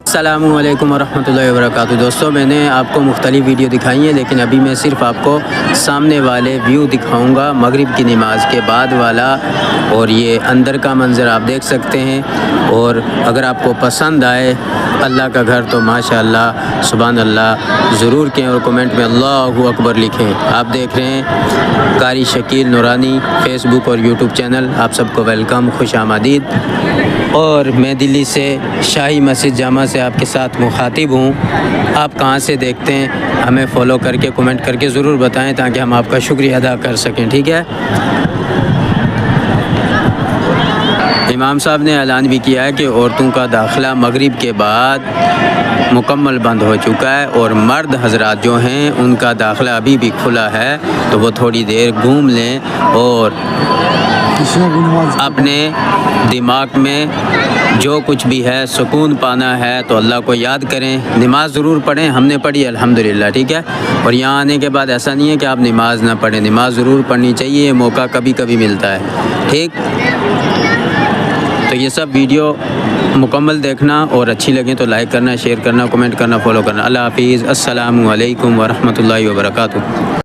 السلام علیکم ورحمۃ اللہ وبرکاتہ۔ دوستوں، میں نے آپ کو مختلف ویڈیو دکھائی ہیں، لیکن ابھی میں صرف آپ کو سامنے والے ویو دکھاؤں گا، مغرب کی نماز کے بعد والا، اور یہ اندر کا منظر آپ دیکھ سکتے ہیں۔ اور اگر آپ کو پسند آئے اللہ کا گھر تو ماشاءاللہ سبحان اللہ ضرور کہیں، اور کمنٹ میں اللہ اکبر لکھیں۔ آپ دیکھ رہے ہیں قاری شکیل نورانی فیس بک اور یوٹیوب چینل، آپ سب کو ویلکم، خوش آمدید۔ اور میں دلی سے شاہی مسجد جامع سے آپ کے ساتھ مخاطب ہوں۔ آپ کہاں سے دیکھتے ہیں ہمیں فالو کر کے کمنٹ کر کے ضرور بتائیں، تاکہ ہم آپ کا شکریہ ادا کر سکیں، ٹھیک ہے؟ امام صاحب نے اعلان بھی کیا ہے کہ عورتوں کا داخلہ مغرب کے بعد مکمل بند ہو چکا ہے، اور مرد حضرات جو ہیں ان کا داخلہ ابھی بھی کھلا ہے، تو وہ تھوڑی دیر گھوم لیں اور اپنے دماغ میں جو کچھ بھی ہے سکون پانا ہے تو اللہ کو یاد کریں، نماز ضرور پڑھیں، ہم نے پڑھی الحمدللہ، ٹھیک ہے؟ اور یہاں آنے کے بعد ایسا نہیں ہے کہ آپ نماز نہ پڑھیں، نماز ضرور پڑھنی چاہیے، یہ موقع کبھی کبھی ملتا ہے، ٹھیک؟ تو یہ سب ویڈیو مکمل دیکھنا، اور اچھی لگیں تو لائک کرنا، شیئر کرنا، کمنٹ کرنا، فالو کرنا۔ اللہ حافظ، السلام علیکم ورحمۃ اللہ وبرکاتہ۔